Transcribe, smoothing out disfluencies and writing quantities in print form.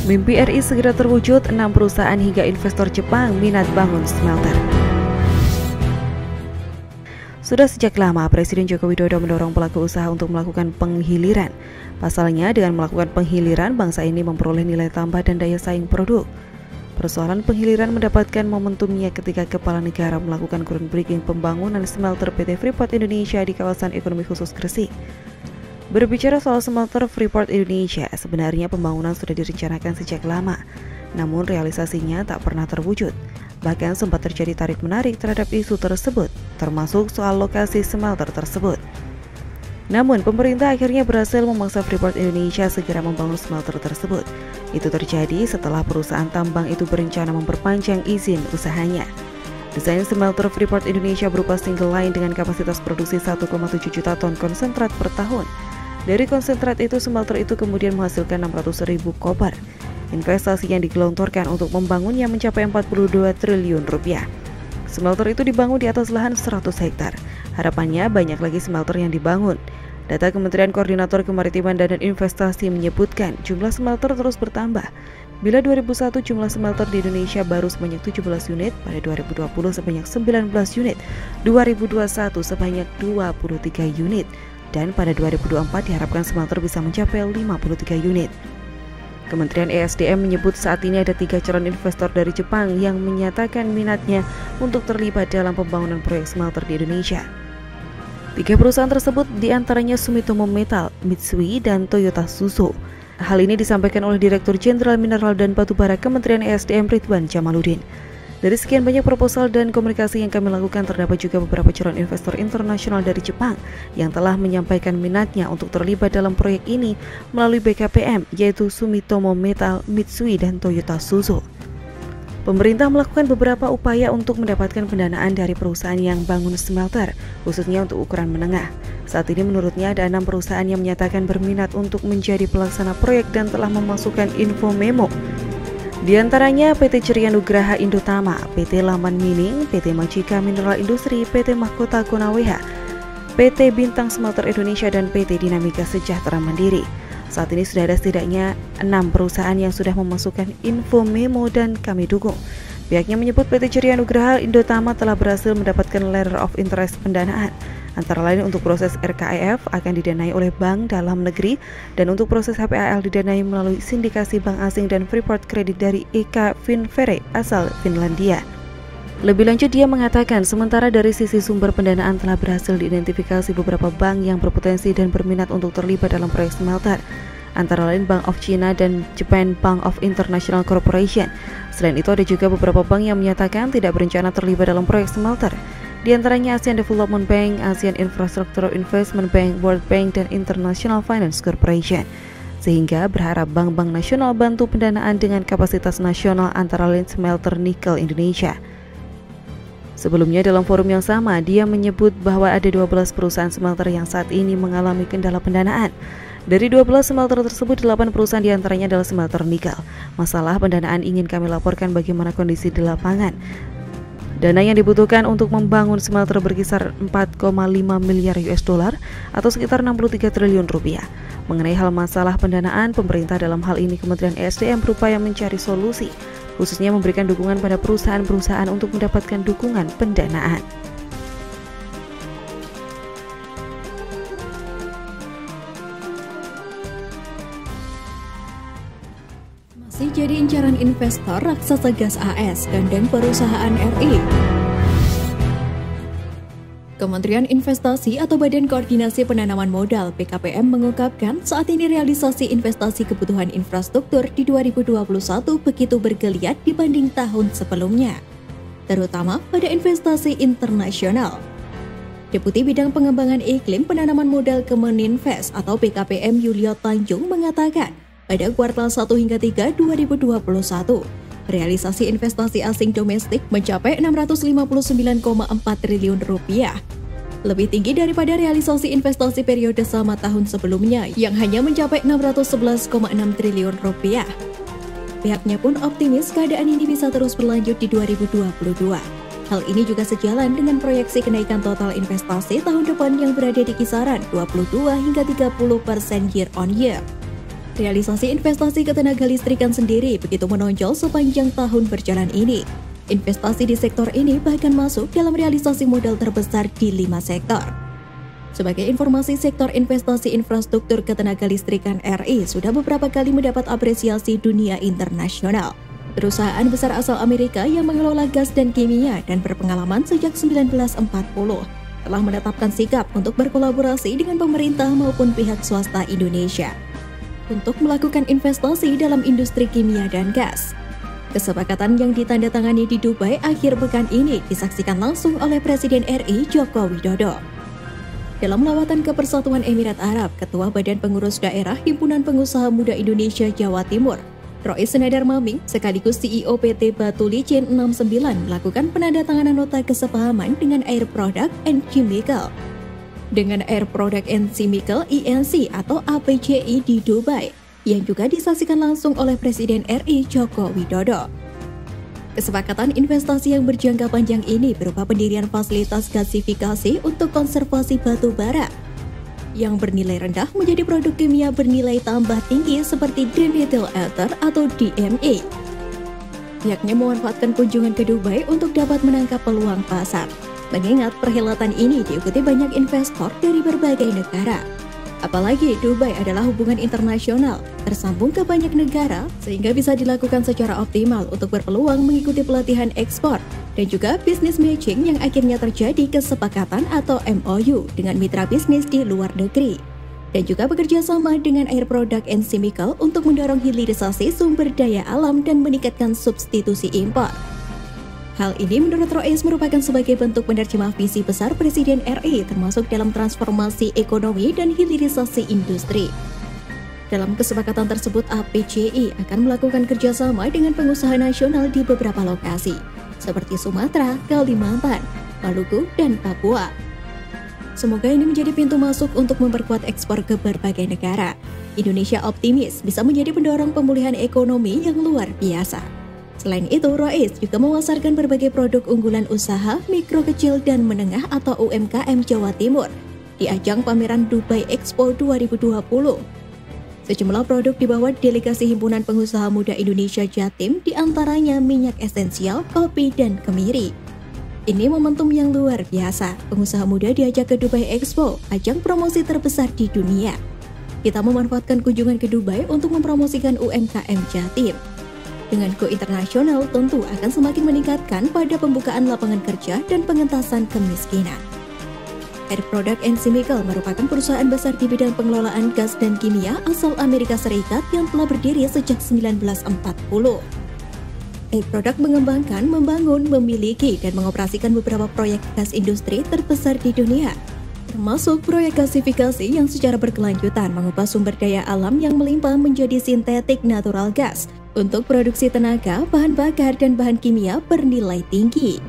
Mimpi RI segera terwujud, 6 perusahaan hingga investor Jepang minat bangun smelter. Sudah sejak lama Presiden Joko Widodo mendorong pelaku usaha untuk melakukan penghiliran. Pasalnya, dengan melakukan penghiliran, bangsa ini memperoleh nilai tambah dan daya saing produk. Persoalan penghiliran mendapatkan momentumnya ketika Kepala Negara melakukan groundbreaking pembangunan smelter PT Freeport Indonesia di kawasan ekonomi khusus Gresik. Berbicara soal smelter Freeport Indonesia, sebenarnya pembangunan sudah direncanakan sejak lama, namun realisasinya tak pernah terwujud. Bahkan sempat terjadi tarik-menarik terhadap isu tersebut, termasuk soal lokasi smelter tersebut. Namun, pemerintah akhirnya berhasil memaksa Freeport Indonesia segera membangun smelter tersebut. Itu terjadi setelah perusahaan tambang itu berencana memperpanjang izin usahanya. Desain smelter Freeport Indonesia berupa single line dengan kapasitas produksi 1,7 juta ton konsentrat per tahun. Dari konsentrat itu, smelter itu kemudian menghasilkan 600.000 koper. Investasi yang digelontorkan untuk membangunnya mencapai 42 triliun rupiah. Smelter itu dibangun di atas lahan 100 hektar. Harapannya banyak lagi smelter yang dibangun. Data Kementerian Koordinator Kemaritiman dan Investasi menyebutkan jumlah smelter terus bertambah. Bila 2001 jumlah smelter di Indonesia baru sebanyak 17 unit, pada 2020 sebanyak 19 unit, 2021 sebanyak 23 unit, dan pada 2024 diharapkan smelter bisa mencapai 53 unit. Kementerian ESDM menyebut saat ini ada 3 calon investor dari Jepang yang menyatakan minatnya untuk terlibat dalam pembangunan proyek smelter di Indonesia. 3 perusahaan tersebut diantaranya Sumitomo Metal, Mitsui, dan Toyota Tsusho. Hal ini disampaikan oleh Direktur Jenderal Mineral dan Batubara Kementerian ESDM Ridwan Jamaluddin. Dari sekian banyak proposal dan komunikasi yang kami lakukan, terdapat juga beberapa calon investor internasional dari Jepang yang telah menyampaikan minatnya untuk terlibat dalam proyek ini melalui BKPM, yaitu Sumitomo Metal, Mitsui, dan Toyota Tsusho. Pemerintah melakukan beberapa upaya untuk mendapatkan pendanaan dari perusahaan yang bangun smelter, khususnya untuk ukuran menengah. Saat ini menurutnya ada 6 perusahaan yang menyatakan berminat untuk menjadi pelaksana proyek dan telah memasukkan info memo. Di antaranya PT Ceria Nugraha Indotama, PT Laman Mining, PT Majika Mineral Industri, PT Mahkota Konaweha, PT Bintang Smelter Indonesia, dan PT Dinamika Sejahtera Mandiri. Saat ini sudah ada setidaknya 6 perusahaan yang sudah memasukkan info memo dan kami dukung. Pihaknya menyebut PT Ceria Nugraha Indotama telah berhasil mendapatkan letter of interest pendanaan. Antara lain untuk proses RKEF akan didanai oleh bank dalam negeri dan untuk proses HPAL didanai melalui sindikasi bank asing dan Freeport kredit dari Eka Finvere asal Finlandia. Lebih lanjut dia mengatakan sementara dari sisi sumber pendanaan telah berhasil diidentifikasi beberapa bank yang berpotensi dan berminat untuk terlibat dalam proyek smelter. Antara lain Bank of China dan Japan Bank of International Corporation. Selain itu ada juga beberapa bank yang menyatakan tidak berencana terlibat dalam proyek smelter. Di antaranya ASEAN Development Bank, ASEAN Infrastructure Investment Bank, World Bank, dan International Finance Corporation. Sehingga berharap bank-bank nasional bantu pendanaan dengan kapasitas nasional antara lain smelter nikel Indonesia. Sebelumnya dalam forum yang sama, dia menyebut bahwa ada 12 perusahaan smelter yang saat ini mengalami kendala pendanaan. Dari 12 smelter tersebut, 8 perusahaan diantaranya adalah smelter nikel. Masalah pendanaan ingin kami laporkan bagaimana kondisi di lapangan. Dana yang dibutuhkan untuk membangun smelter berkisar 4,5 miliar US dollar atau sekitar 63 triliun rupiah. Mengenai hal masalah pendanaan, pemerintah dalam hal ini Kementerian ESDM berupaya mencari solusi, khususnya memberikan dukungan pada perusahaan-perusahaan untuk mendapatkan dukungan pendanaan. Masih jadi incaran investor raksasa gas AS gandeng perusahaan RI. Kementerian Investasi atau Badan Koordinasi Penanaman Modal (BKPM) mengungkapkan saat ini realisasi investasi kebutuhan infrastruktur di 2021 begitu bergeliat dibanding tahun sebelumnya, terutama pada investasi internasional. Deputi Bidang Pengembangan Iklim Penanaman Modal Kemeninvest atau BKPM Yulio Tanjung mengatakan, pada kuartal 1 hingga 3 2021, realisasi investasi asing domestik mencapai 659,4 triliun rupiah. Lebih tinggi daripada realisasi investasi periode sama tahun sebelumnya yang hanya mencapai 611,6 triliun rupiah. Pihaknya pun optimis keadaan ini bisa terus berlanjut di 2022. Hal ini juga sejalan dengan proyeksi kenaikan total investasi tahun depan yang berada di kisaran 22 hingga 30% year on year. Realisasi investasi ketenaga listrikan sendiri begitu menonjol sepanjang tahun berjalan ini. Investasi di sektor ini bahkan masuk dalam realisasi modal terbesar di 5 sektor. Sebagai informasi, sektor investasi infrastruktur ketenaga listrikan RI sudah beberapa kali mendapat apresiasi dunia internasional. Perusahaan besar asal Amerika yang mengelola gas dan kimia dan berpengalaman sejak 1940 telah menetapkan sikap untuk berkolaborasi dengan pemerintah maupun pihak swasta Indonesia untuk melakukan investasi dalam industri kimia dan gas. Kesepakatan yang ditandatangani di Dubai akhir pekan ini disaksikan langsung oleh Presiden RI Joko Widodo. Dalam lawatan ke Persatuan Emirat Arab, Ketua Badan Pengurus Daerah Himpunan Pengusaha Muda Indonesia Jawa Timur, Rois Senadar Maming, sekaligus CEO PT Batu Licin 69 melakukan penandatanganan nota kesepahaman dengan Air Product and Chemical. Dengan Air Product and Chemical INC atau APCI di Dubai, yang juga disaksikan langsung oleh Presiden RI Joko Widodo. Kesepakatan investasi yang berjangka panjang ini berupa pendirian fasilitas gasifikasi untuk konservasi batu bara yang bernilai rendah menjadi produk kimia bernilai tambah tinggi seperti dimethyl ether atau DME. Pihaknya memanfaatkan kunjungan ke Dubai untuk dapat menangkap peluang pasar, mengingat perhelatan ini diikuti banyak investor dari berbagai negara. Apalagi Dubai adalah hubungan internasional, tersambung ke banyak negara, sehingga bisa dilakukan secara optimal untuk berpeluang mengikuti pelatihan ekspor, dan juga bisnis matching yang akhirnya terjadi kesepakatan atau MOU dengan mitra bisnis di luar negeri. Dan juga bekerja sama dengan Air Product and Chemical untuk mendorong hilirisasi sumber daya alam dan meningkatkan substitusi impor. Hal ini menurut Rois merupakan sebagai bentuk penerjemah visi besar Presiden RI termasuk dalam transformasi ekonomi dan hilirisasi industri. Dalam kesepakatan tersebut, APCI akan melakukan kerjasama dengan pengusaha nasional di beberapa lokasi, seperti Sumatera, Kalimantan, Maluku, dan Papua. Semoga ini menjadi pintu masuk untuk memperkuat ekspor ke berbagai negara. Indonesia optimis bisa menjadi pendorong pemulihan ekonomi yang luar biasa. Selain itu, Rois juga memasarkan berbagai produk unggulan usaha mikro kecil dan menengah atau UMKM Jawa Timur di ajang pameran Dubai Expo 2020. Sejumlah produk dibawa delegasi Himpunan Pengusaha Muda Indonesia Jatim, diantaranya minyak esensial, kopi, dan kemiri. Ini momentum yang luar biasa. Pengusaha muda diajak ke Dubai Expo, ajang promosi terbesar di dunia. Kita memanfaatkan kunjungan ke Dubai untuk mempromosikan UMKM Jatim. Dengan go internasional tentu akan semakin meningkatkan pada pembukaan lapangan kerja dan pengentasan kemiskinan. Air Product and Chemical merupakan perusahaan besar di bidang pengelolaan gas dan kimia asal Amerika Serikat yang telah berdiri sejak 1940. Air Product mengembangkan, membangun, memiliki, dan mengoperasikan beberapa proyek gas industri terbesar di dunia, termasuk proyek gasifikasi yang secara berkelanjutan mengubah sumber daya alam yang melimpah menjadi sintetik natural gas untuk produksi tenaga, bahan bakar, dan bahan kimia bernilai tinggi.